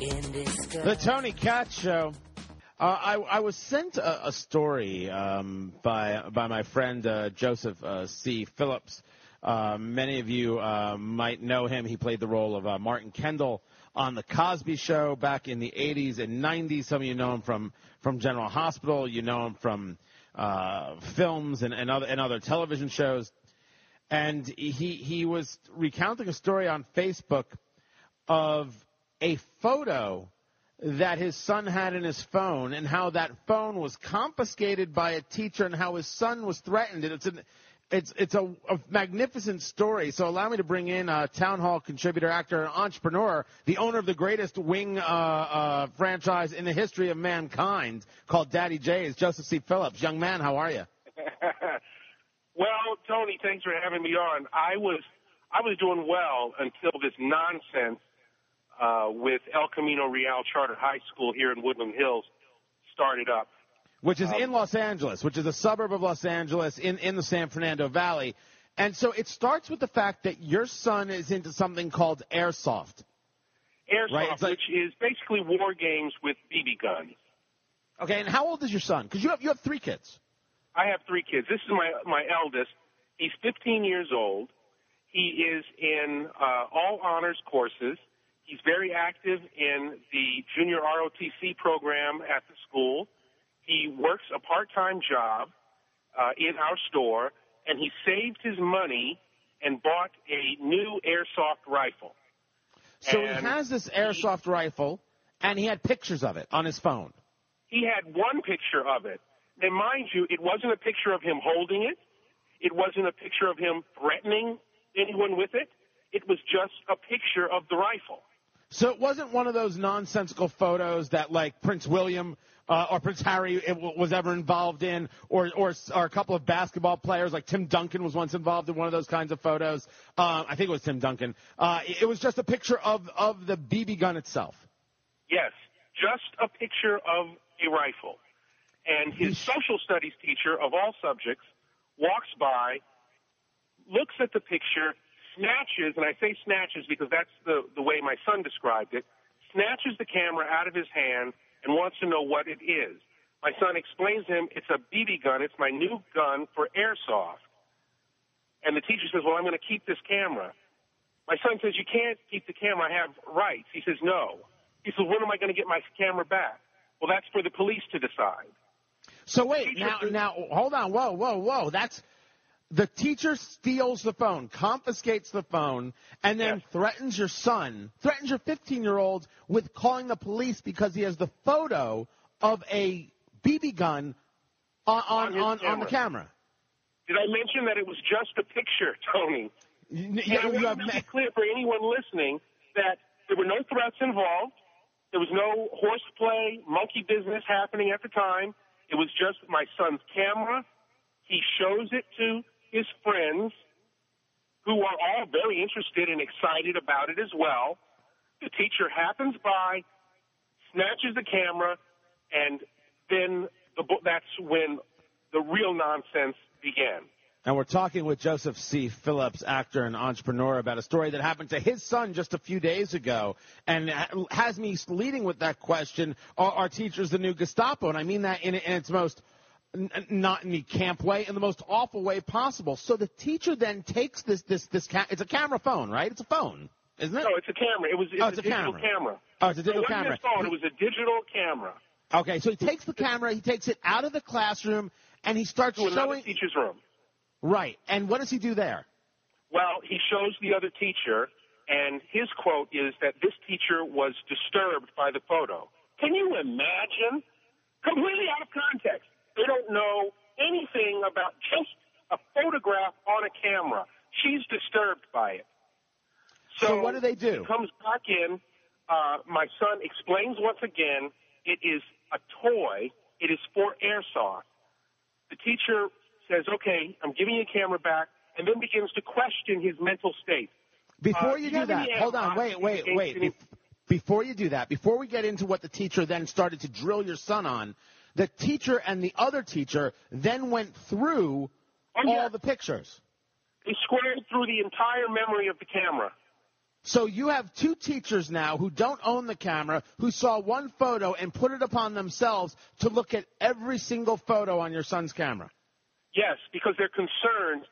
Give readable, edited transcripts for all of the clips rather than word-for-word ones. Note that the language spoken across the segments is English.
The Tony Katz Show. I was sent a story by my friend Joseph C. Phillips. Many of you might know him. He played the role of Martin Kendall on The Cosby Show back in the 80s and 90s. Some of you know him from General Hospital. You know him from films and other television shows. And he was recounting a story on Facebook of a photo that his son had in his phone and how that phone was confiscated by a teacher and how his son was threatened. It's a magnificent story. So allow me to bring in Town Hall contributor, actor, and entrepreneur, the owner of the greatest wing franchise in the history of mankind called Daddy J's, Joseph C. Phillips. Young man, how are you? Well, Tony, thanks for having me on. I was doing well until this nonsense with El Camino Real Charter High School here in Woodland Hills started up. Which is in Los Angeles, which is a suburb of Los Angeles in the San Fernando Valley. And so it starts with the fact that your son is into something called airsoft. Airsoft, right? Which is basically war games with BB guns. Okay, and how old is your son? Because you have 3 kids. I have 3 kids. This is my eldest. He's 15 years old. He is in all honors courses. He's very active in the junior ROTC program at the school. He works a part-time job in our store, and he saved his money and bought a new airsoft rifle. So he has this airsoft rifle, and he had pictures of it on his phone. He had one picture of it. Now, mind you, it wasn't a picture of him holding it. It wasn't a picture of him threatening anyone with it. It was just a picture of the rifle. So it wasn't one of those nonsensical photos that, like, Prince William or Prince Harry was ever involved in, or a couple of basketball players, like Tim Duncan was once involved in one of those kinds of photos. I think it was Tim Duncan. It was just a picture of the BB gun itself. Yes, just a picture of a rifle. And his social studies teacher of all subjects walks by, looks at the picture, snatches, and I say snatches because that's the way my son described it, snatches the camera out of his hand and wants to know what it is. My son explains to him, it's a BB gun. It's my new gun for airsoft. And the teacher says, well, I'm going to keep this camera. My son says, you can't keep the camera. I have rights. He says, no. He says, when am I going to get my camera back? Well, that's for the police to decide. So wait, now, hold on. Whoa. The teacher steals the phone, confiscates the phone, and then threatens your son, threatens your 15-year-old with calling the police because he has the photo of a BB gun on the camera. Did I mention that it was just a picture, Tony? I want to be clear for anyone listening that there were no threats involved. There was no horseplay, monkey business happening at the time. It was just my son's camera. He shows it to his friends, who are all very interested and excited about it as well. The teacher happens by, snatches the camera, and then that's when the real nonsense began. And we're talking with Joseph C. Phillips, actor and entrepreneur, about a story that happened to his son just a few days ago, and has me leading with that question, are teachers the new Gestapo? And I mean that in its most, not in the camp way, in the most awful way possible. So the teacher then takes this it's a camera phone, right? It's a phone, isn't it? No, it's a camera. It's a digital camera. Oh, it's a digital It camera. wasn't a phone. It was a digital camera. Okay, so he takes the camera, he takes it out of the classroom, and he starts to another showing teacher's room. Right. And what does he do there? Well, he shows the other teacher, and his quote is that this teacher was disturbed by the photo. Can you imagine? Completely out of context. They don't know anything about just a photograph on a camera. She's disturbed by it. So what do they do? He comes back in. My son explains once again, it is a toy. It is for airsoft. The teacher says, okay, I'm giving you a camera back, and then begins to question his mental state. Before you do that, hold on, wait. Before you do that, before we get into what the teacher then started to drill your son on, the teacher and the other teacher then went through all the pictures. They squared through the entire memory of the camera. So you have two teachers now who don't own the camera, who saw one photo and put it upon themselves to look at every single photo on your son's camera. Yes, because they're concerned.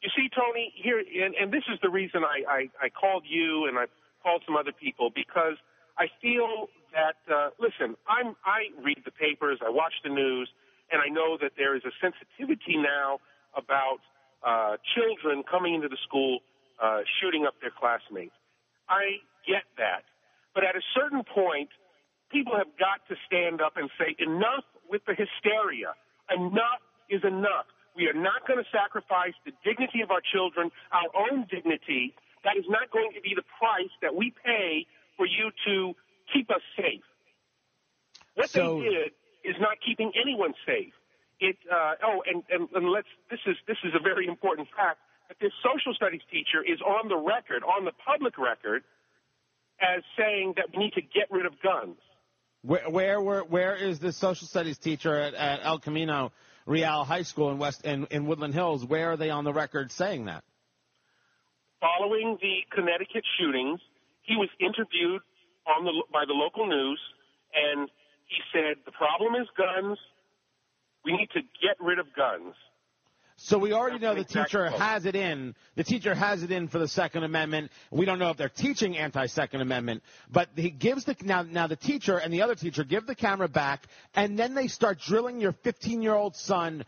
You see, Tony, here, and this is the reason I called you and I called some other people, because I feel that, listen, I read the papers, I watch the news, and I know that there is a sensitivity now about children coming into the school shooting up their classmates. I get that. But at a certain point, people have got to stand up and say, enough with the hysteria. Enough is enough. We are not going to sacrifice the dignity of our children, our own dignity. That is not going to be the price that we pay for you to keep us safe. What they did is not keeping anyone safe. This is a very important fact, that this social studies teacher is on the record, on the public record, as saying that we need to get rid of guns. Where is this social studies teacher at El Camino Real High School in Woodland Hills? Where are they on the record saying that? Following the Connecticut shootings, he was interviewed by the local news, and he said the problem is guns. We need to get rid of guns. So we already know the teacher has it in. The teacher has it in for the Second Amendment. We don't know if they're teaching anti-Second Amendment, but he gives now the teacher and the other teacher give the camera back, and then they start drilling your 15-year-old son,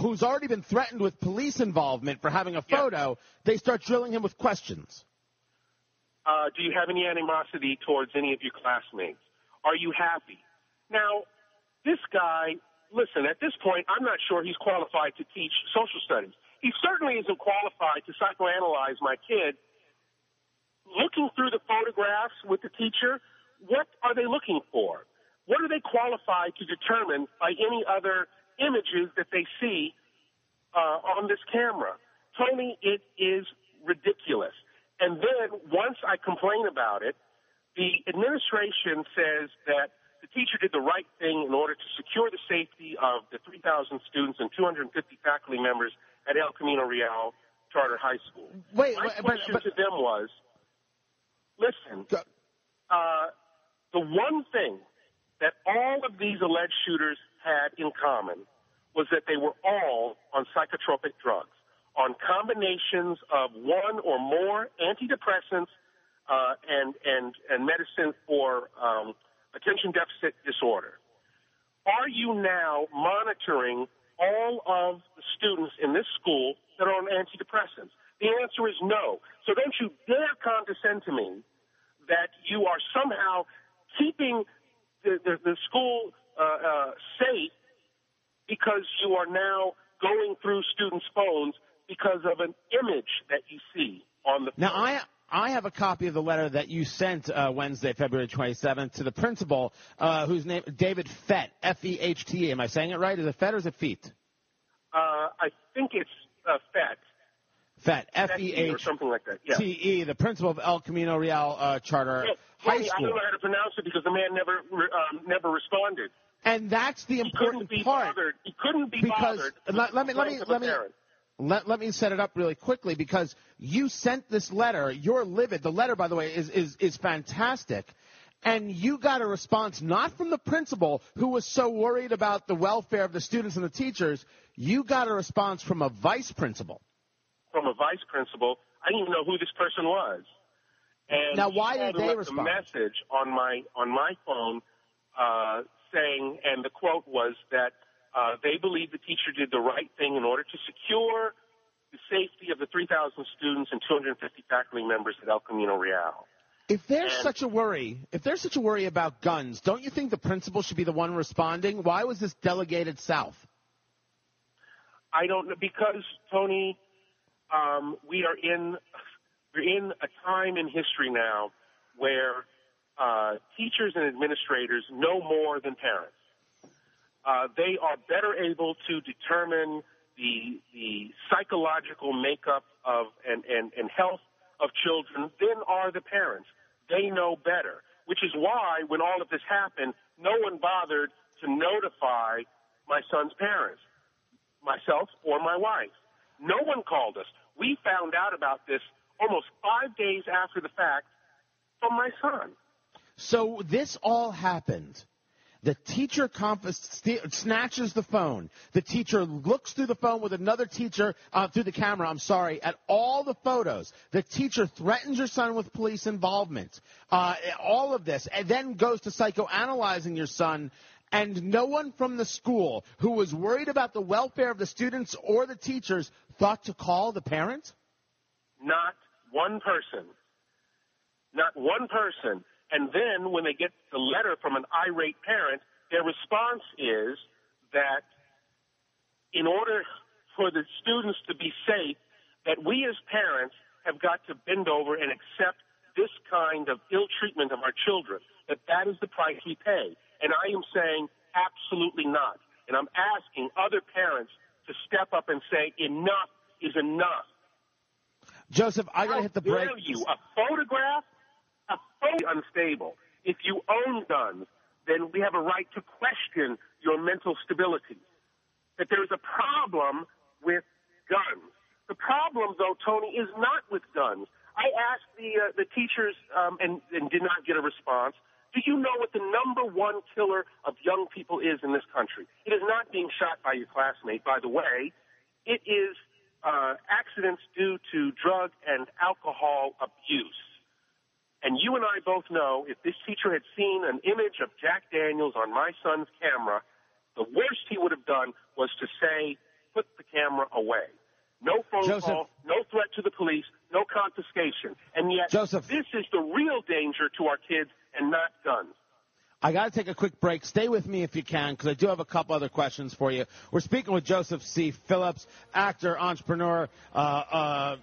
who's already been threatened with police involvement for having a photo. Yes. They start drilling him with questions. Do you have any animosity towards any of your classmates? Are you happy? Now, this guy. Listen, at this point, I'm not sure he's qualified to teach social studies. He certainly isn't qualified to psychoanalyze my kid. Looking through the photographs with the teacher, what are they looking for? What are they qualified to determine by any other images that they see on this camera? Tony, it is ridiculous. And then once I complain about it, the administration says that the teacher did the right thing in order to secure the safety of the 3,000 students and 250 faculty members at El Camino Real Charter High School. My question to them was, listen, the one thing that all of these alleged shooters had in common was that they were all on psychotropic drugs, on combinations of one or more antidepressants and medicine for attention deficit disorder. Are you now monitoring all of the students in this school that are on antidepressants? The answer is no. So don't you dare condescend to me that you are somehow keeping the school safe because you are now going through students' phones because of an image that you see on the phone. Now, I have a copy of the letter that you sent Wednesday, February 27th, to the principal, whose name David Fett, F-E-H-T-E. Am I saying it right? Is it Fett or is it Feet? I think it's Fett. Fett, F-E-H-T-E, or something like that. Yeah. The principal of El Camino Real Charter High School. I don't know how to pronounce it because the man never responded. And that's the important part. He couldn't be bothered. Let me set it up really quickly, because you sent this letter. You're livid. The letter, by the way, is fantastic. And you got a response not from the principal, who was so worried about the welfare of the students and the teachers. You got a response from a vice principal. From a vice principal. I didn't even know who this person was. And now, why did they respond? A message on my phone saying, and the quote was that they believe the teacher did the right thing in order to secure the safety of the 3,000 students and 250 faculty members at El Camino Real. If there's such a worry about guns, don't you think the principal should be the one responding? Why was this delegated south? I don't know, because Tony, we're in a time in history now where teachers and administrators know more than parents. They are better able to determine the psychological makeup of and health of children than are the parents. They know better, which is why when all of this happened, no one bothered to notify my son's parents, myself or my wife. No one called us. We found out about this almost 5 days after the fact from my son. So this all happened. The teacher snatches the phone. The teacher looks through the phone with another teacher, through the camera, at all the photos. The teacher threatens your son with police involvement. All of this. And then goes to psychoanalyzing your son. And no one from the school who was worried about the welfare of the students or the teachers thought to call the parent? Not one person. Not one person. And then when they get the letter from an irate parent, their response is that in order for the students to be safe, that we as parents have got to bend over and accept this kind of ill treatment of our children, that is the price we pay. And I am saying absolutely not. And I'm asking other parents to step up and say enough is enough. Joseph, I got to hit the brakes. How dare you? A photograph? Unstable. If you own guns, then we have a right to question your mental stability. That there is a problem with guns. The problem, though, Tony, is not with guns. I asked the teachers and did not get a response. Do you know what the number one killer of young people is in this country? It is not being shot by your classmate, by the way. It is accidents due to drug and alcohol abuse. And you and I both know if this teacher had seen an image of Jack Daniels on my son's camera, the worst he would have done was to say, put the camera away. No phone call, no threat to the police, no confiscation. And yet this is the real danger to our kids and not guns. I got to take a quick break. Stay with me if you can, because I do have a couple other questions for you. We're speaking with Joseph C. Phillips, actor, entrepreneur, and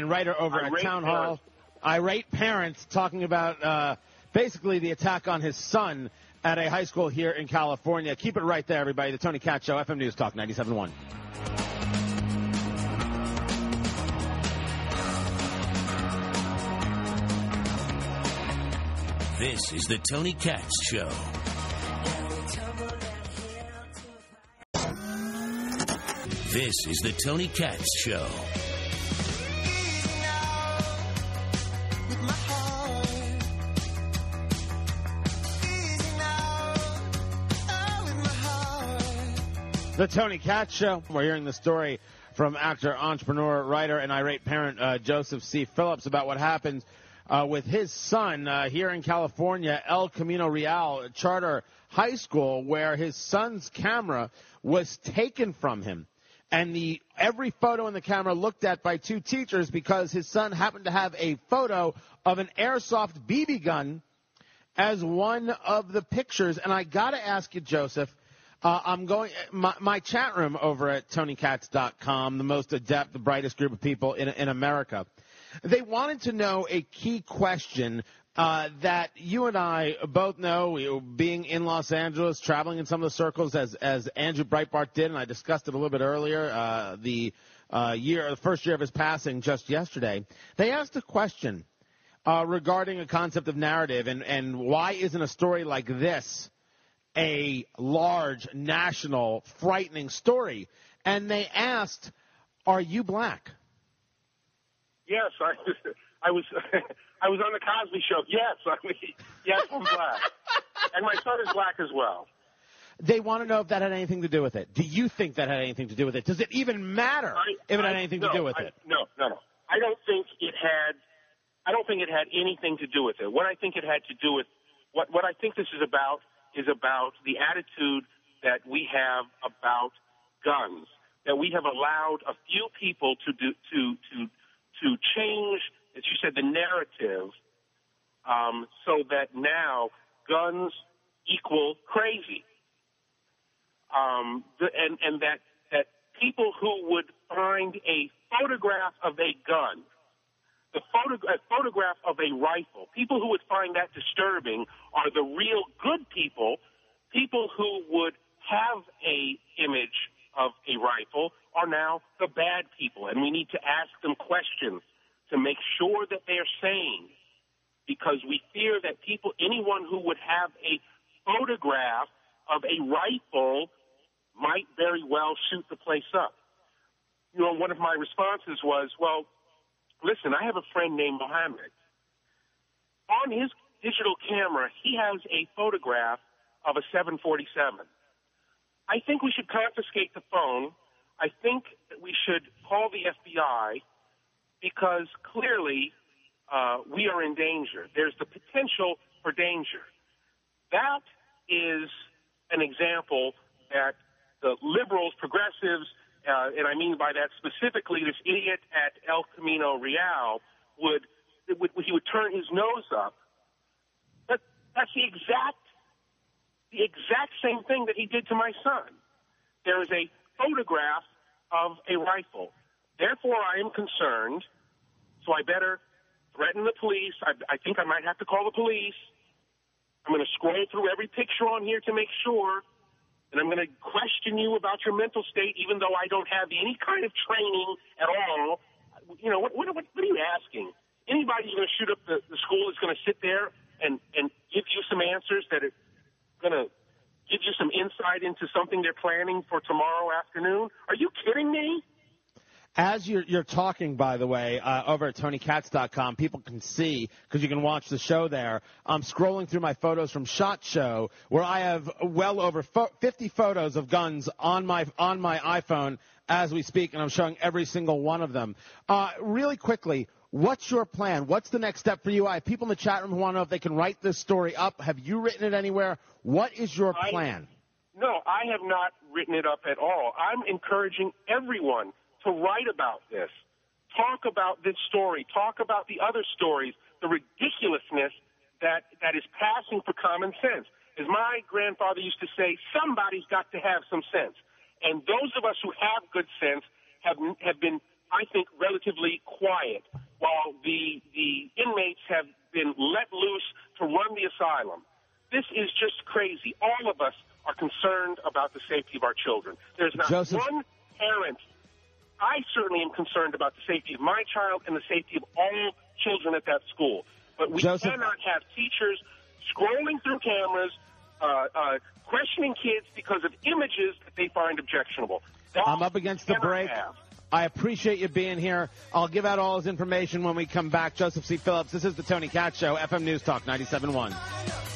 writer over at Town Hall. Irate parents talking about basically the attack on his son at a high school here in California. Keep it right there, everybody. The Tony Katz Show, FM News Talk 97.1. This is the Tony Katz Show. This is the Tony Katz Show. The Tony Katz Show. We're hearing the story from actor, entrepreneur, writer, and irate parent Joseph C. Phillips about what happened with his son here in California, El Camino Real Charter High School, where his son's camera was taken from him. And every photo in the camera looked at by two teachers because his son happened to have a photo of an airsoft BB gun as one of the pictures. And I got to ask you, Joseph, my chat room over at TonyKatz.com, the most adept, the brightest group of people in America, they wanted to know a key question that you and I both know, being in Los Angeles, traveling in some of the circles as Andrew Breitbart did, and I discussed it a little bit earlier, the first year of his passing just yesterday. They asked a question regarding a concept of narrative and why isn't a story like this a large, national, frightening story. And they asked, are you black? Yes, I was I was on the Cosby Show. Yes, I'm black. And my son is black as well. They want to know if that had anything to do with it. Do you think that had anything to do with it? Does it even matter if it had anything to do with it? No. I don't think it had anything to do with it. What I think it had to do with what I think this is about the attitude that we have about guns, that we have allowed a few people to change, as you said, the narrative, so that now guns equal crazy, and that people who would find a photograph of a gun, a photograph of a rifle, people who would find that disturbing are the real good people. People who would have a image of a rifle are now the bad people, and we need to ask them questions to make sure that they are sane, because we fear that anyone who would have a photograph of a rifle might very well shoot the place up. You know, one of my responses was, well, listen, I have a friend named Mohammed, on his digital camera, he has a photograph of a 747. I think we should confiscate the phone. I think that we should call the FBI because clearly we are in danger. There's the potential for danger. That is an example that the liberals, progressives, and I mean by that specifically this idiot at El Camino Real he would turn his nose up. But that's the exact same thing that he did to my son. There is a photograph of a rifle. Therefore, I am concerned, so I better threaten the police. I think I might have to call the police. I'm going to scroll through every picture on here to make sure, and I'm going to question you about your mental state, even though I don't have any kind of training at all. You know, what are you asking? Anybody who's going to shoot up the school is going to sit there and give you some answers that are going to give you some insight into something they're planning for tomorrow afternoon? Are you kidding me? As you're talking, by the way, over at TonyKatz.com, people can see, because you can watch the show there, I'm scrolling through my photos from SHOT Show, where I have well over 50 photos of guns on my iPhone as we speak, and I'm showing every single one of them. Really quickly, what's your plan? What's the next step for you? I have people in the chat room who want to know if they can write this story up. Have you written it anywhere? What is your plan? No, I have not written it up at all. I'm encouraging everyone to write about this, talk about this story, talk about the other stories, the ridiculousness that is passing for common sense. As my grandfather used to say, somebody's got to have some sense. And those of us who have good sense have been, I think, relatively quiet, while the inmates have been let loose to run the asylum. This is just crazy. All of us are concerned about the safety of our children. There's not one parent. I certainly am concerned about the safety of my child and the safety of all children at that school. But we cannot have teachers scrolling through cameras, questioning kids because of images that they find objectionable. I'm up against the break. I appreciate you being here. I'll give out all his information when we come back. Joseph C. Phillips, this is the Tony Katz Show, FM News Talk 97.1.